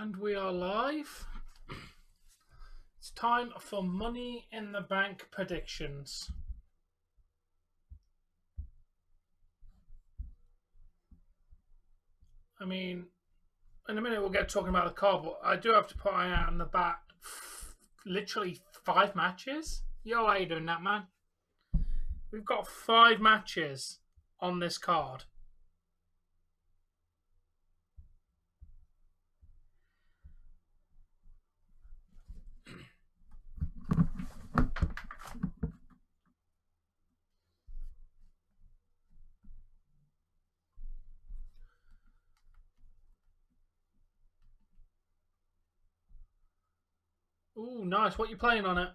And we are live. It's time for Money in the Bank predictions. I mean, in a minute we'll get talking about the card, but I do have to put out in the bat literally 5 matches. Yo, how you doing that, man? We've got 5 matches on this card. Ooh, nice. What you playing on it?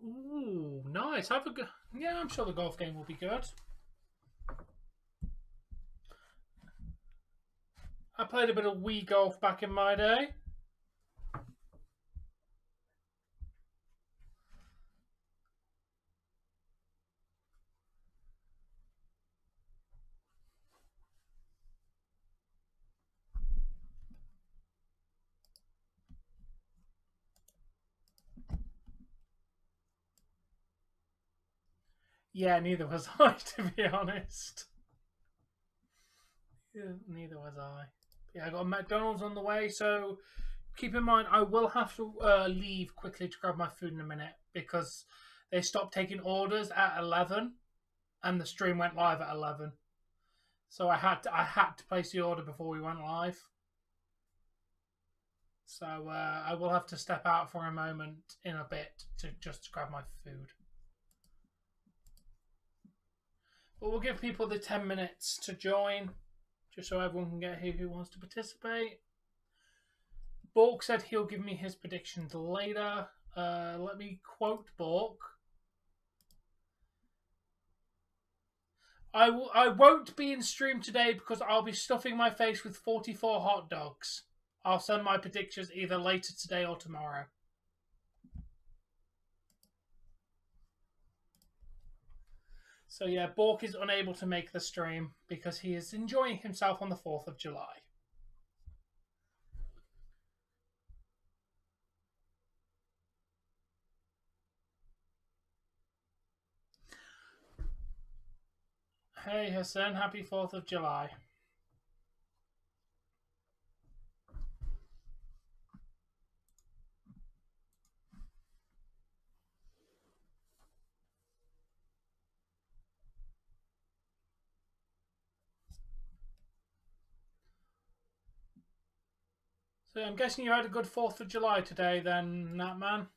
Ooh, nice. Have a good. Yeah, I'm sure the golf game will be good. I played a bit of Wii golf back in my day. Yeah, neither was I, to be honest. Yeah, neither was I. Yeah, I got a McDonald's on the way, so keep in mind I will have to leave quickly to grab my food in a minute because they stopped taking orders at 11 and the stream went live at 11. So I had to place the order before we went live. So I will have to step out for a moment in a bit to just grab my food. But we'll give people the 10 minutes to join, just so everyone can get here who wants to participate. Bork said he'll give me his predictions later. Let me quote Bork. I won't be in stream today because I'll be stuffing my face with 44 hot dogs. I'll send my predictions either later today or tomorrow. So yeah, Bork is unable to make the stream because he is enjoying himself on the 4th of July. Hey Hassan, happy 4th of July. So I'm guessing you had a good 4th of July today then, Nat Man?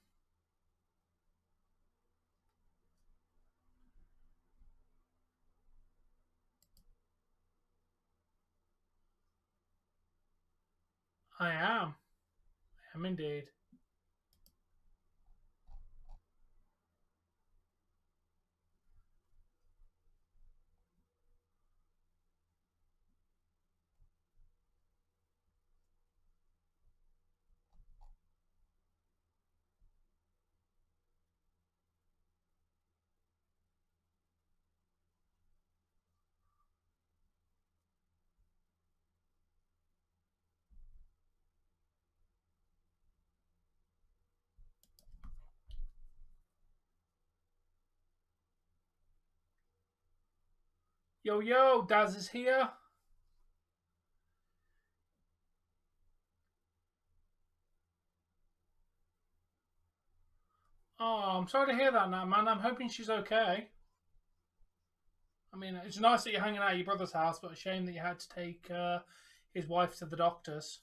I am. I am indeed. Yo, Daz is here. Oh, I'm sorry to hear that, Nat Man. I'm hoping she's okay. I mean, it's nice that you're hanging out at your brother's house, but a shame that you had to take his wife to the doctors.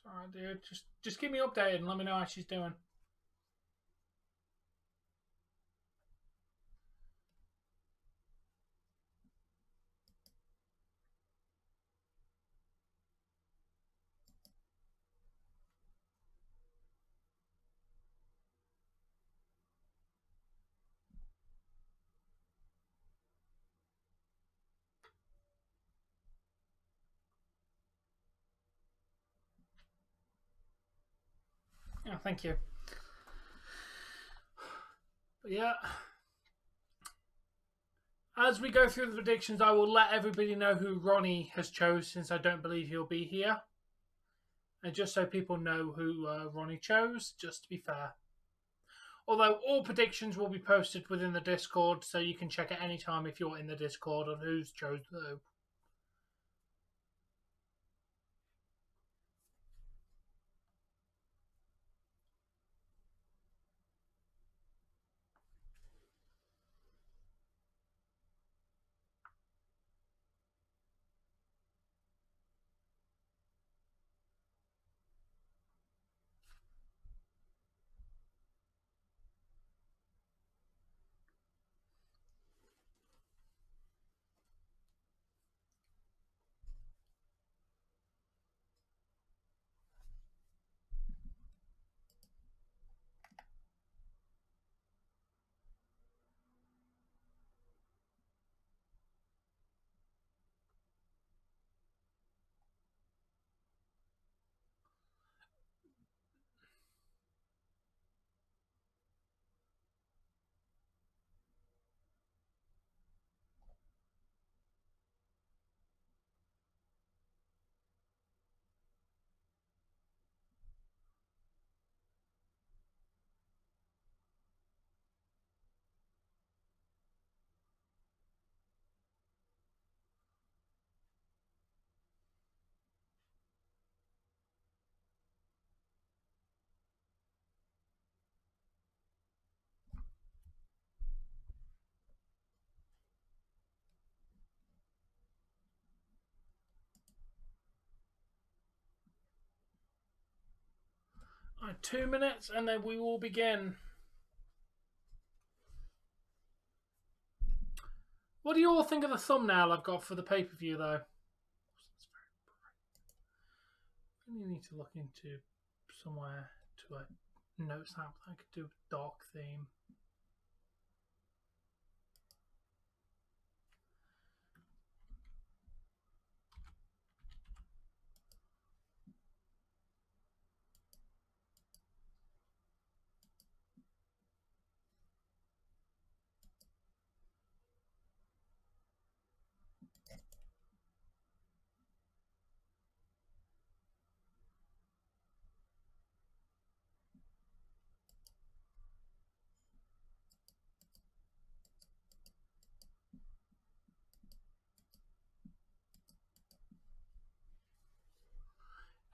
Alright, dude. Just keep me updated and let me know how she's doing. Yeah, thank you. But yeah. As we go through the predictions, I will let everybody know who Ronnie has chose, since I don't believe he'll be here. And just so people know who Ronnie chose, just to be fair. Although all predictions will be posted within the Discord, so you can check at any time if you're in the Discord on who's chose who. Right, 2 minutes and then we will begin. What do you all think of the thumbnail I've got for the pay-per-view, though? I really need to look into somewhere to note something. I could do a dark theme.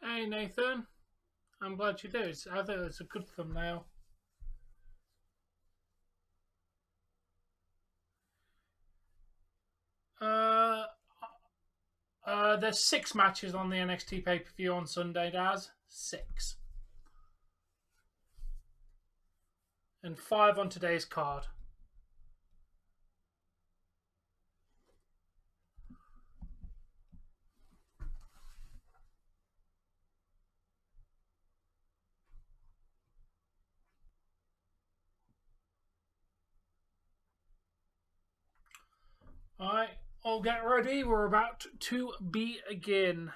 Hey Nathan, I'm glad you do. I think it's a good thumbnail. There's 6 matches on the NXT pay-per-view on Sunday, Daz. 6. And 5 on today's card. Alright, all get ready. We're about to begin.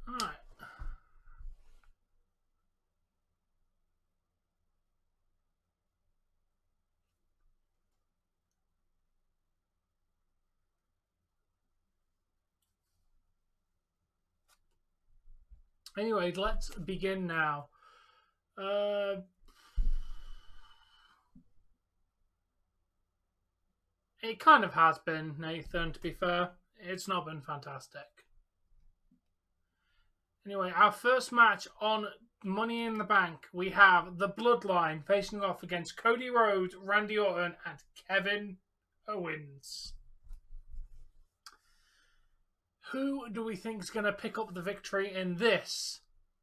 Alright. Anyway, let's begin now. It kind of has been, Nathan, to be fair. It's not been fantastic. Anyway, our first match on Money in the Bank, we have the Bloodline facing off against Cody Rhodes, Randy Orton, and Kevin Owens. Who do we think is going to pick up the victory in this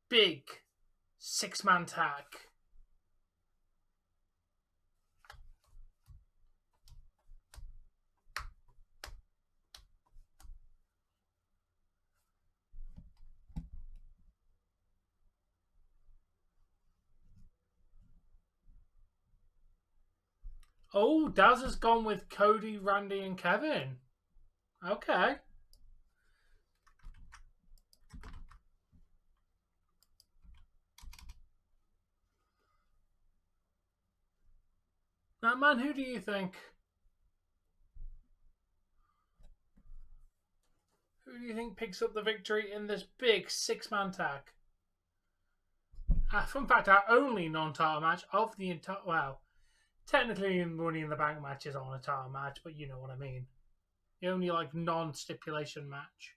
big six-man tag? Oh, Daz has gone with Cody, Randy, and Kevin. Okay. Now, man, who do you think? Who do you think picks up the victory in this big six-man tag? Fun fact, our only non-title match of the entire... Well, technically Money in the Bank matches on a title match, but you know what I mean. The only, like, non-stipulation match.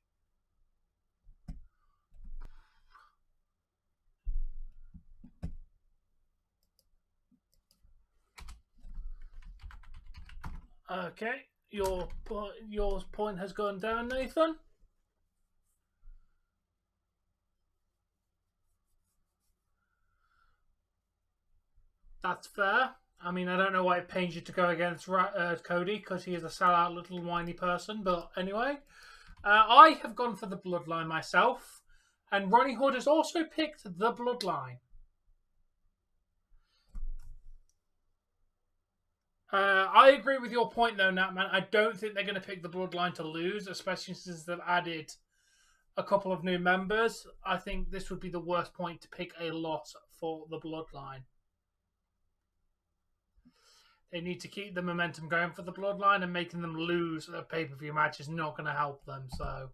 Okay, your point has gone down, Nathan. That's fair. I mean, I don't know why it pains you to go against Cody, because he is a sellout little whiny person. But anyway, I have gone for the Bloodline myself. And Ronnie Hood has also picked the Bloodline. I agree with your point, though, Natman. I don't think they're going to pick the Bloodline to lose, especially since they've added a couple of new members. I think this would be the worst point to pick a loss for the Bloodline. They need to keep the momentum going for the Bloodline, and making them lose a pay-per-view match is not going to help them. So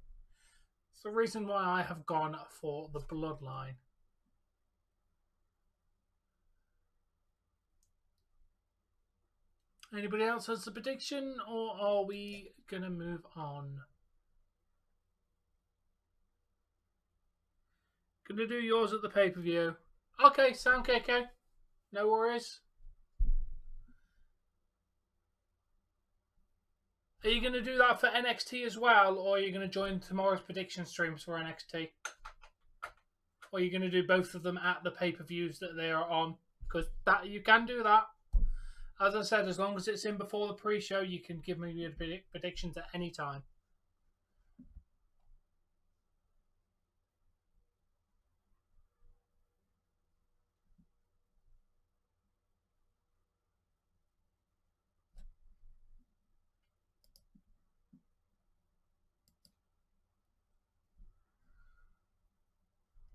it's the reason why I have gone for the Bloodline. Anybody else has a prediction, or are we going to move on? Going to do yours at the pay-per-view. Okay, sound KK. No worries. Are you going to do that for NXT as well, or are you going to join tomorrow's prediction streams for NXT? Or are you going to do both of them at the pay-per-views that they are on? Because that you can do that. As I said, as long as it's in before the pre-show, you can give me your predictions at any time.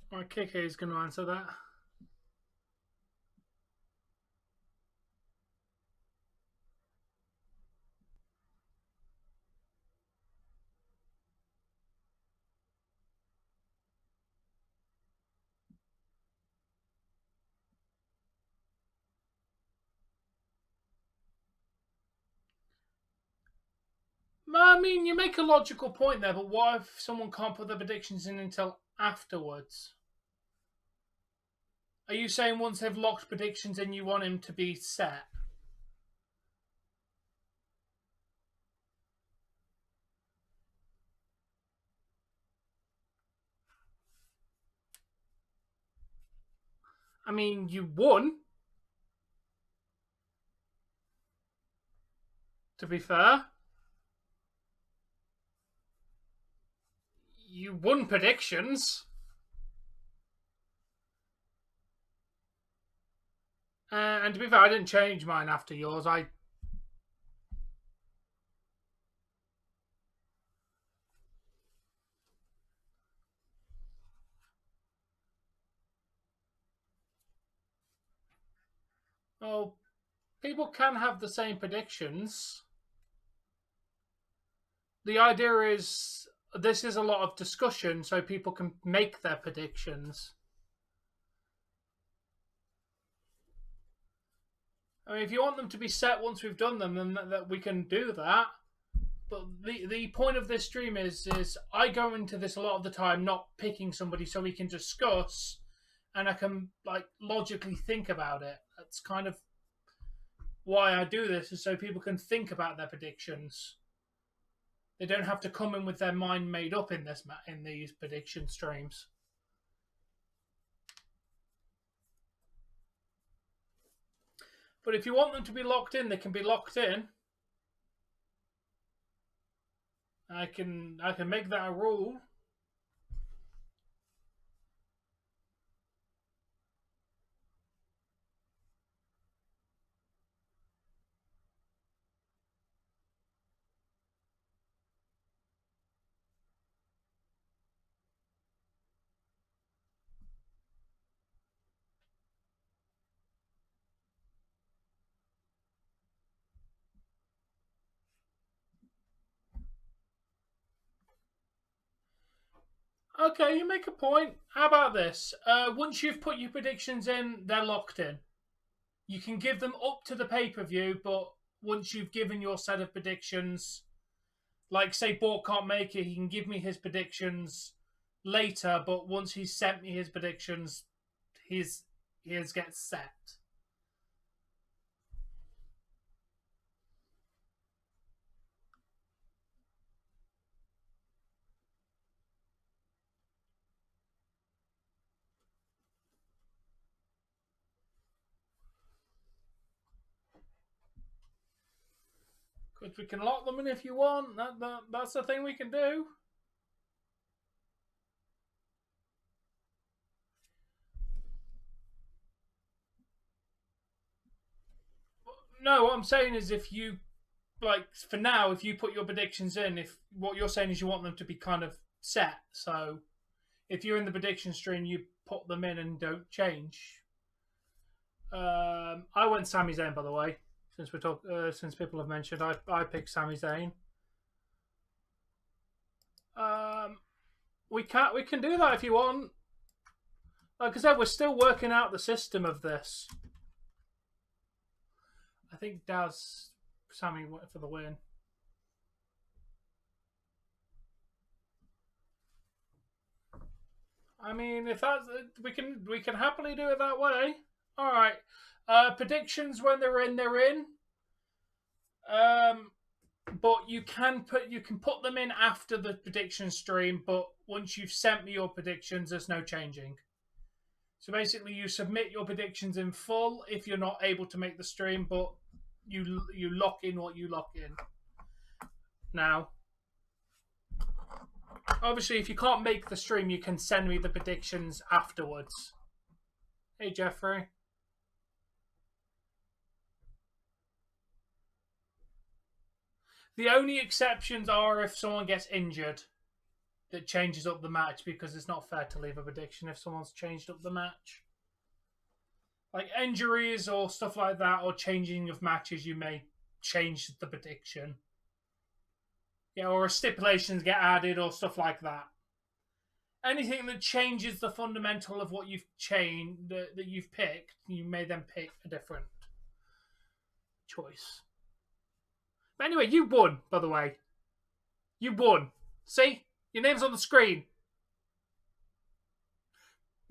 Right, KK is going to answer that. I mean, you make a logical point there, but what if someone can't put their predictions in until afterwards? Are you saying once they've locked predictions in, you want him to be set? I mean, you won. To be fair. You won predictions. And to be fair, I didn't change mine after yours. Well, people can have the same predictions. The idea is this is a lot of discussion, so people can make their predictions. I mean, if you want them to be set once we've done them, then that we can do that. But the point of this stream is I go into this a lot of the time not picking somebody so we can discuss and I can like logically think about it. That's kind of why I do this, is so people can think about their predictions. They don't have to come in with their mind made up in these prediction streams. But if you want them to be locked in, they can be locked in. I can make that a rule. Okay, you make a point. How about this? Once you've put your predictions in, they're locked in. You can give them up to the pay-per-view, but once you've given your set of predictions, like say Bork can't make it, he can give me his predictions later, but once he's sent me his predictions, his gets set. Because we can lock them in if you want. That's the thing we can do. No, what I'm saying is if you, like, for now, if you put your predictions in, if what you're saying is you want them to be kind of set. So if you're in the prediction stream, you put them in and don't change. I went Sami Zayn, by the way. Since people have mentioned, I picked Sami Zayn. We can do that if you want. Like I said, we're still working out the system of this. I think Sami went for the win. I mean, if that's we can happily do it that way. All right. Predictions when they're in, they're in. But you can put them in after the prediction stream. But once you've sent me your predictions, there's no changing. So basically, you submit your predictions in full if you're not able to make the stream, but you lock in what you lock in. Now, obviously, if you can't make the stream, you can send me the predictions afterwards. Hey, Jeffrey. The only exceptions are if someone gets injured. That changes up the match, because it's not fair to leave a prediction if someone's changed up the match. Like injuries or stuff like that, or changing of matches, you may change the prediction. Yeah, or stipulations get added or stuff like that. Anything that changes the fundamental of what you've changed, that you've picked, you may then pick a different choice. But anyway, you won, by the way. You won. See? Your name's on the screen.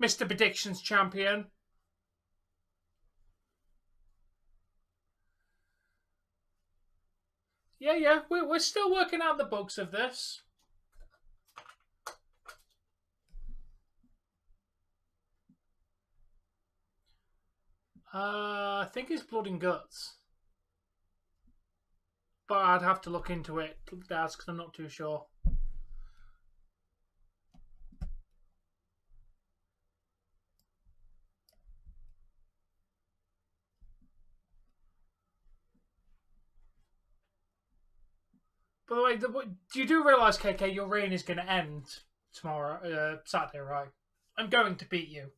Mr. Predictions Champion. Yeah. We're still working out the bugs of this. I think it's Blood and Guts. But I'd have to look into it, Daz, because I'm not too sure. By the way, you do realise, KK, your reign is going to end tomorrow, Saturday, right? I'm going to beat you.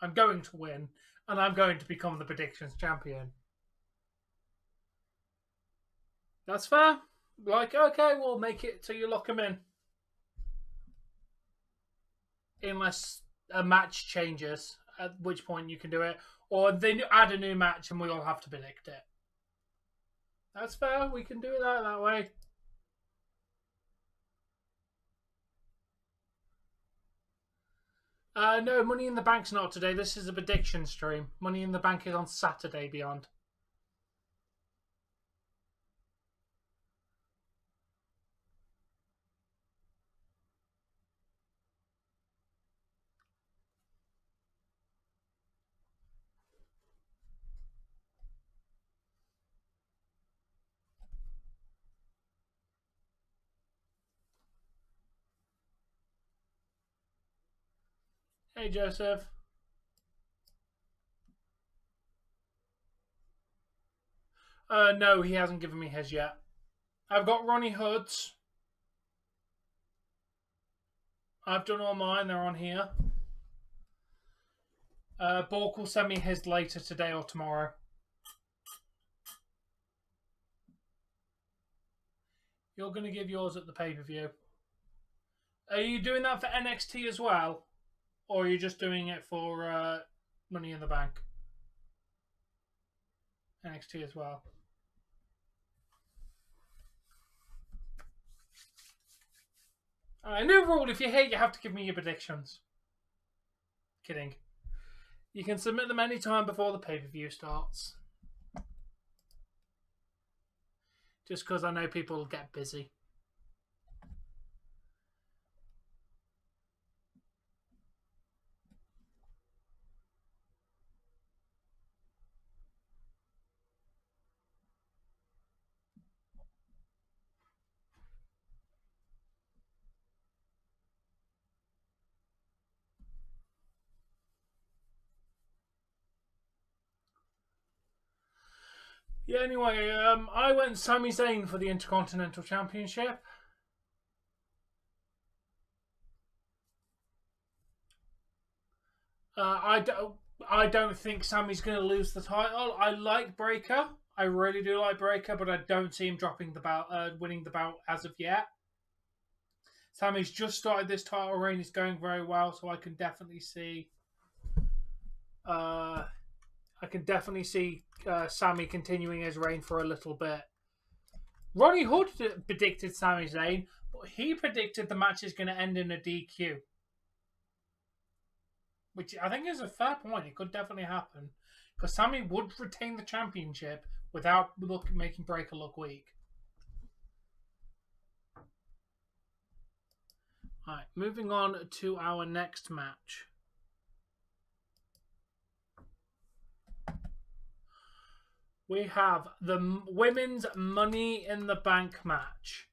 I'm going to win. And I'm going to become the Predictions Champion. That's fair. Like, okay, we'll make it till you lock them in. Unless a match changes, at which point you can do it. Or they add a new match and we all have to predict it. That's fair. We can do it that way. No, Money in the Bank's not today. This is a prediction stream. Money in the Bank is on Saturday Beyond. Hey, Joseph. No, he hasn't given me his yet. I've got Ronnie Hood's. I've done all mine. They're on here. Bork will send me his later today or tomorrow. You're going to give yours at the pay-per-view. Are you doing that for NXT as well? Or are you just doing it for Money in the Bank? NXT as well. New rule, if you hate, you have to give me your predictions. Kidding. You can submit them anytime before the pay-per-view starts. Just because I know people will get busy. Yeah, anyway, I went Sami Zayn for the Intercontinental Championship. I don't think Sami's going to lose the title. I like Breaker. I really do like Breaker, but I don't see him dropping the belt, winning the belt as of yet. Sami's just started this title reign. He's going very well, so I can definitely see. Sami continuing his reign for a little bit. Ronnie Hood predicted Sami Zayn, but he predicted the match is going to end in a DQ. Which I think is a fair point. It could definitely happen. Because Sami would retain the championship without making Breaker look weak. Alright, moving on to our next match. We have the Women's Money in the Bank match.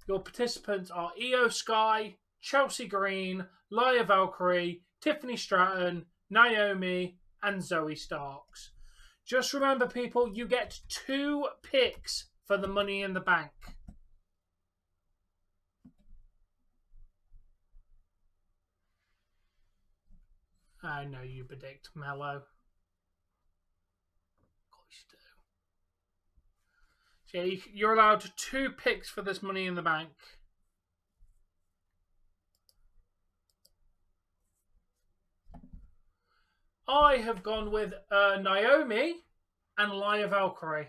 Your participants are Io Sky, Chelsea Green, Lyra Valkyrie, Tiffany Stratton, Naomi, and Zoey Starks. Just remember, people, you get 2 picks for the Money in the Bank. I know you predict Mello. Of course you do. So you're allowed 2 picks for this Money in the Bank. I have gone with Naomi and Lyra Valkyrie.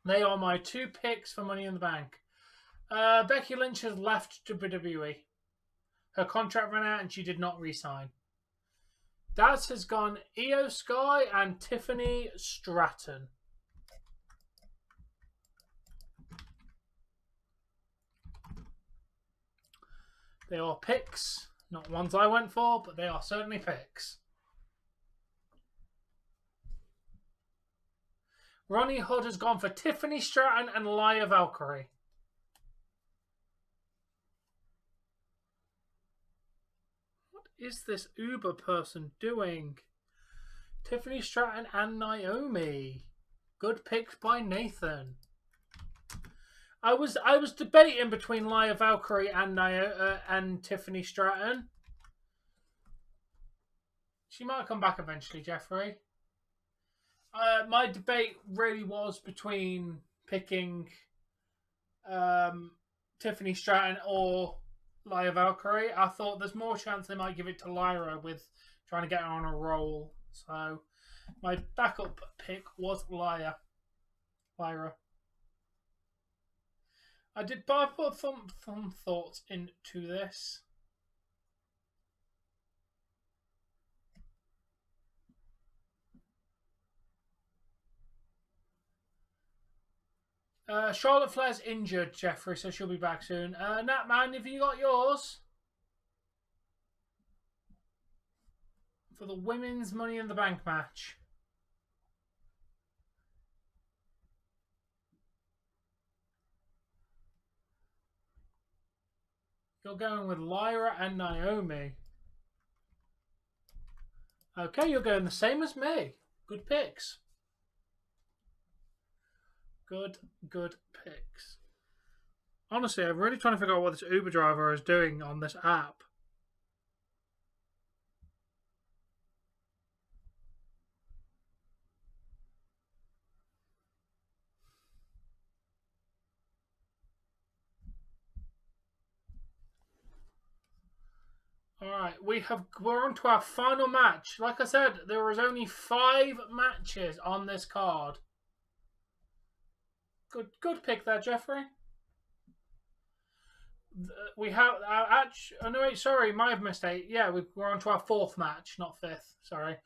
They are my 2 picks for Money in the Bank. Becky Lynch has left WWE. Her contract ran out and she did not re-sign. Daz has gone Io Sky and Tiffany Stratton. They are picks. Not ones I went for, but they are certainly picks. Ronnie Hood has gone for Tiffany Stratton and Lyra Valkyrie. What is this Uber person doing? Tiffany Stratton and Naomi. Good picks by Nathan. I was debating between Lyra Valkyrie and Tiffany Stratton. She might come back eventually, Jeffrey. My debate really was between picking Tiffany Stratton or Lyra Valkyrie. I thought there's more chance they might give it to Lyra with trying to get her on a roll. So my backup pick was Lyra. I put some thoughts into this. Charlotte Flair's injured, Jeffrey, so she'll be back soon. Nat, man, have you got yours? For the women's Money in the Bank match. You're going with Lyra and Naomi. Okay, you're going the same as me. Good picks. Good picks. Honestly, I'm really trying to figure out what this Uber driver is doing on this app. Alright, we're on to our final match. Like I said, there was only 5 matches on this card. Good pick there, Jeffrey. We have oh no, wait, sorry, my mistake. Yeah, we're on to our 4th match, not 5th. Sorry.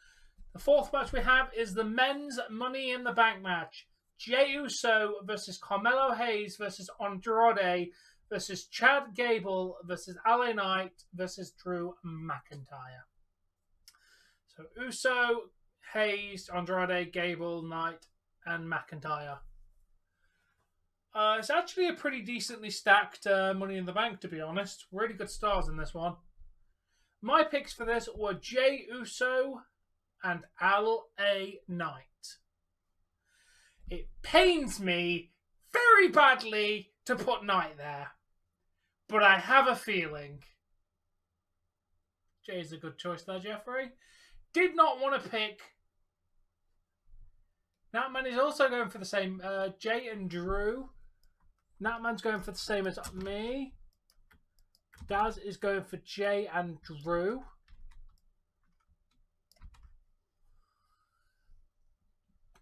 The 4th match we have is the men's Money in the Bank match. Jey Uso versus Carmelo Hayes versus Andrade versus Chad Gable versus LA Knight versus Drew McIntyre. So Uso, Hayes, Andrade, Gable, Knight, and McIntyre. It's actually a pretty decently stacked Money in the Bank, to be honest. Really good stars in this one. My picks for this were Jey Uso and LA Knight. It pains me very badly to put Knight there, but I have a feeling Jay's a good choice there, Jeffrey. Did not want to pick. Natman is also going for the same. Jay and Drew. Natman's going for the same as me. Daz is going for Jay and Drew.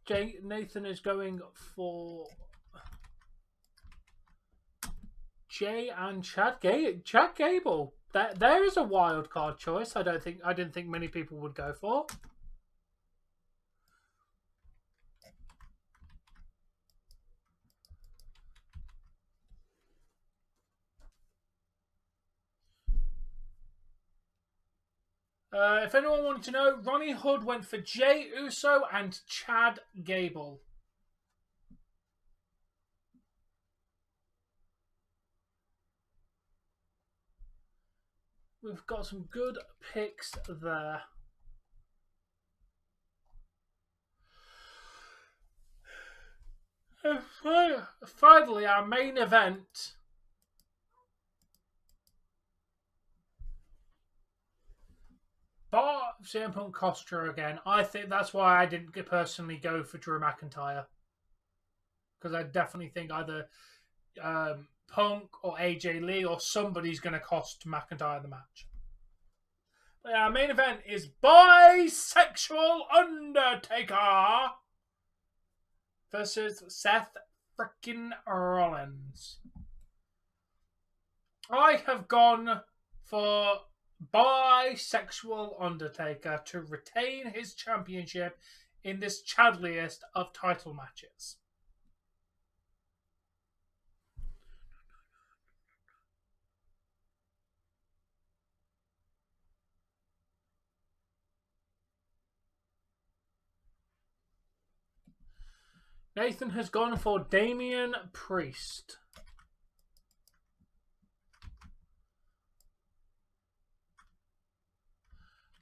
Nathan is going for Jay and Chad Gable. There is a wild card choice. I didn't think many people would go for. If anyone wanted to know, Ronnie Hood went for Jey Uso and Chad Gable. We've got some good picks there. Finally, our main event. Bar CM Punk Costa again. I think that's why I didn't personally go for Drew McIntyre. Because I definitely think either Punk or AJ Lee or somebody's going to cost McIntyre the match. But our main event is Bisexual Undertaker versus Seth Freakin Rollins. I have gone for Bisexual Undertaker to retain his championship in this chadliest of title matches. Nathan has gone for Damian Priest.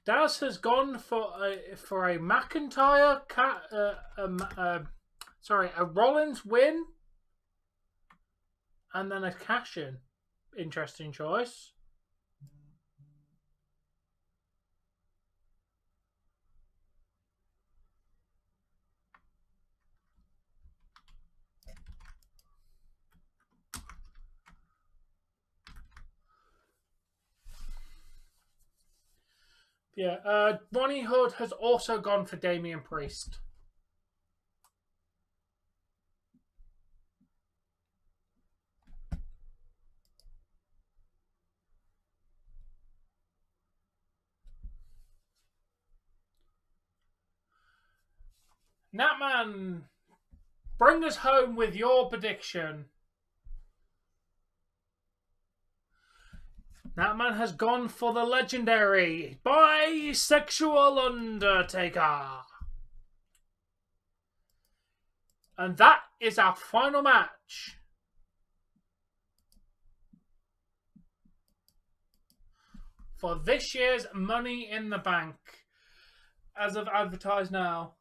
Daz has gone for a McIntyre a Rollins win and then a cash-in. Interesting choice. Yeah, Ronnie Hood has also gone for Damian Priest. Natman Bring us home with your prediction. That man has gone for the legendary bisexual Undertaker. And that is our final match. For this year's Money in the Bank. As of advertised now.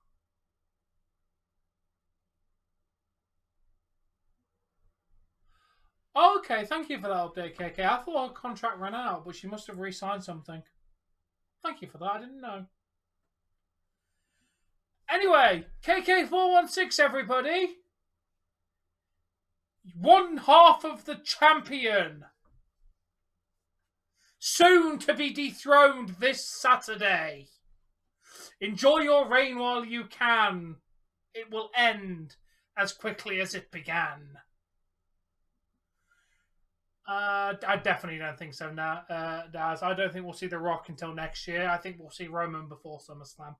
Okay, thank you for that update, KK. I thought her contract ran out, but she must have re-signed something. Thank you for that, I didn't know. Anyway, KK416, everybody. One half of the champion. Soon to be dethroned this Saturday. Enjoy your reign while you can. It will end as quickly as it began. I definitely don't think so now, Daz. I don't think we'll see The Rock until next year. I think we'll see Roman before SummerSlam.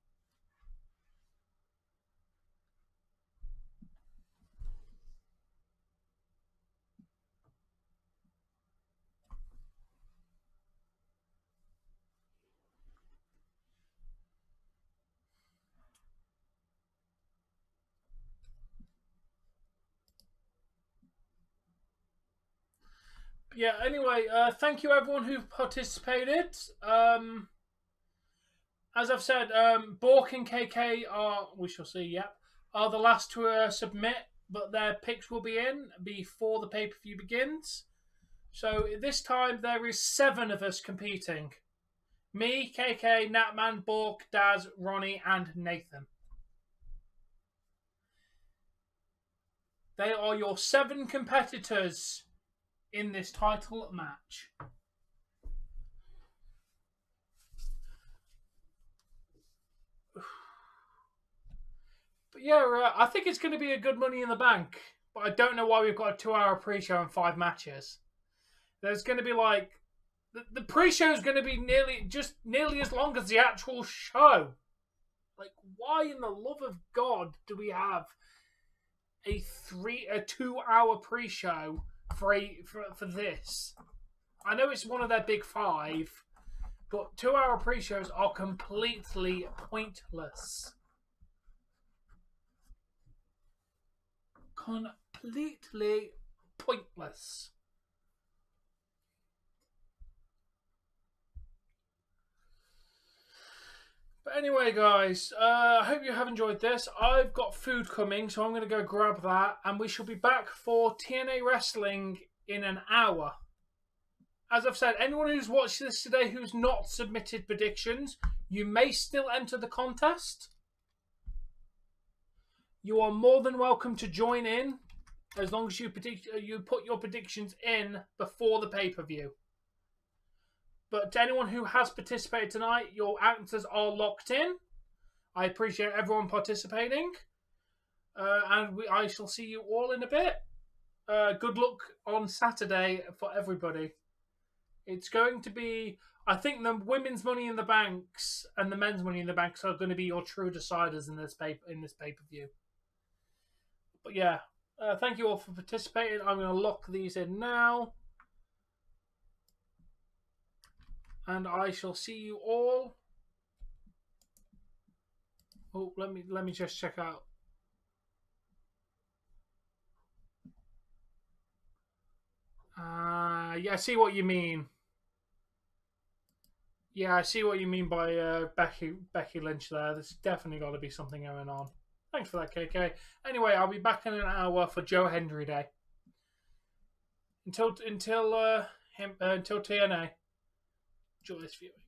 Yeah, anyway, thank you everyone who participated. As I've said, Bork and KK are, we shall see, yep, are the last to submit, but their picks will be in before the pay-per-view begins. So this time there is 7 of us competing. Me, KK, Natman, Bork, Daz, Ronnie, and Nathan. They are your 7 competitors in this title match. But yeah, I think it's going to be a good Money in the Bank. But I don't know why we've got a 2-hour pre-show and 5 matches. There's going to be like... The pre-show is going to be nearly as long as the actual show. Like, why in the love of God do we have a 2-hour pre-show for this? I know it's one of their big 5, but 2-hour pre-shows are completely pointless. Completely pointless. But anyway, guys, I hope you have enjoyed this. I've got food coming, so I'm going to go grab that, and we shall be back for TNA Wrestling in an hour. As I've said, anyone who's watched this today who's not submitted predictions, you may still enter the contest. You are more than welcome to join in, as long as you put your predictions in before the pay-per-view. But to anyone who has participated tonight, your answers are locked in. I appreciate everyone participating. And I shall see you all in a bit. Good luck on Saturday for everybody. It's going to be... I think the women's Money in the Banks and the men's Money in the Banks are going to be your true deciders in this pay-per-view. But yeah, thank you all for participating. I'm going to lock these in now. And I shall see you all. Oh, let me just check out. Yeah, I see what you mean. Yeah, I see what you mean by Becky Lynch there. There's definitely got to be something going on. Thanks for that, KK. Anyway, I'll be back in an hour for Joe Hendry Day. Until TNA. Enjoy this viewing.